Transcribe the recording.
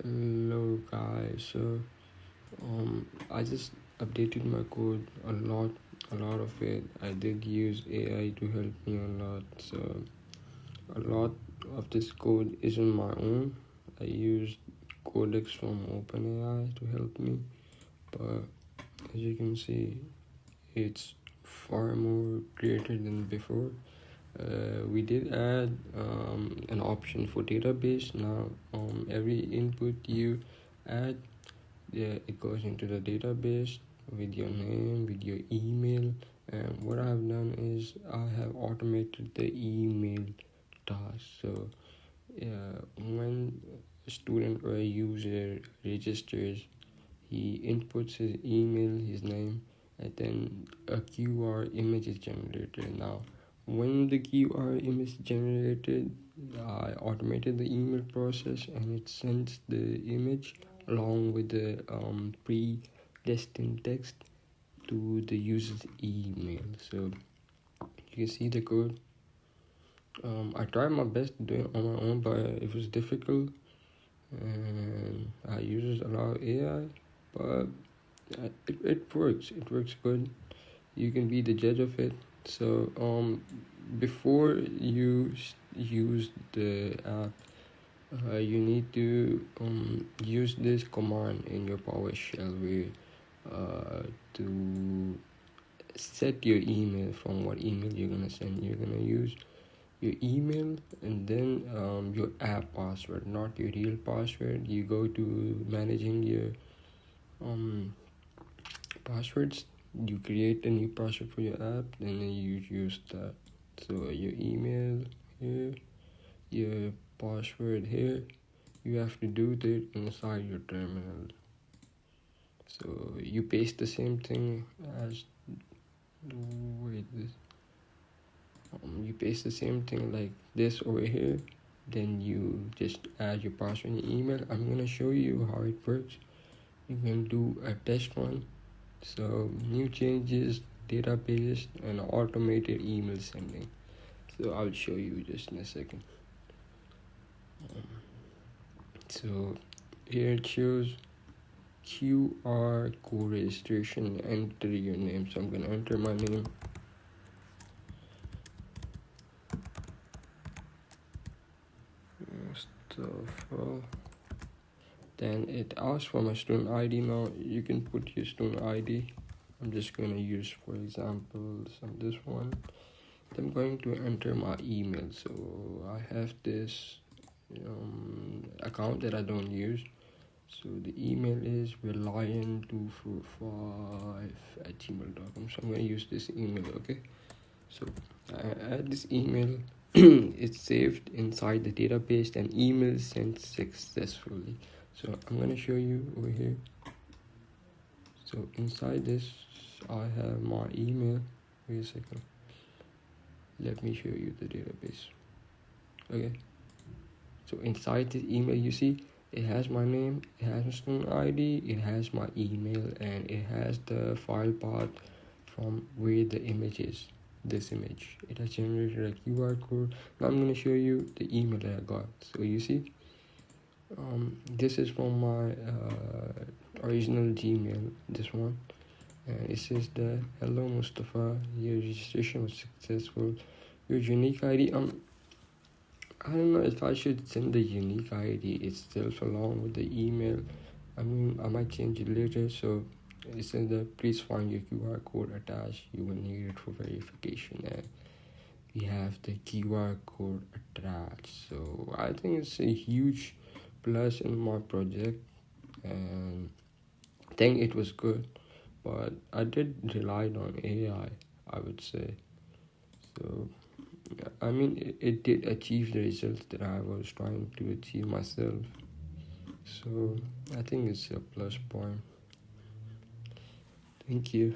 Hello guys, so I just updated my code a lot of it. I did use AI to help me a lot, so a lot of this code isn't my own. I used codecs from OpenAI to help me, but as you can see, it's far more greater than before. We did add an option for database. Now every input you add, it goes into the database with your name, with your email. And what I've done is I have automated the email task. So when a student or a user registers, he inputs his email, his name, and then a QR image is generated. Now when the QR image is generated, I automated the email process and it sends the image along with the pre-destined text to the user's email. So you can see the code. I tried my best to do it on my own, but it was difficult, and I used a lot of AI, but it works. It works good. You can be the judge of it. So before you use the app, you need to use this command in your PowerShell where to set your email from what email you're gonna send. You're gonna use your email and then your app password, not your real password. You go to managing your passwords, you create a new password for your app, and then you use that. So your email here, your password here, you have to do that inside your terminal. So you paste the same thing as you paste the same thing like this over here, then you just add your password and your email. I'm gonna show you how it works. You can do a test run. So new changes, database, and automated email sending. So I'll show you just in a second. So here it shows QR code registration. Enter your name. So I'm gonna enter my name. Mustafa. Then it asks for my student ID. Now you can put your student ID. I'm just gonna use, for example, this one. I'm going to enter my email. So I have this account that I don't use. So the email is reliant245@gmail.com. So I'm gonna use this email. Okay. So I add this email. It's saved inside the database and email sent successfully. So I'm gonna show you over here. So inside this I have my email. Wait a second, let me show you the database. Okay, so inside this email you see it has my name, it has my student ID, it has my email, and it has the file path from where the image is. This image, it has generated a QR code. Now I'm going to show you the email that I got. So you see this is from my original Gmail, this one, and it says that hello Mustafa, your registration was successful, your unique ID. I don't know if I should send the unique ID itself along with the email. I mean, I might change it later. So it says that please find your QR code attached, you will need it for verification, and we have the QR code attached. So I think it's a huge plus in my project, and I think it was good, but I did rely on AI, I would say. So I mean, it did achieve the results that I was trying to achieve myself. So I think it's a plus point. Thank you.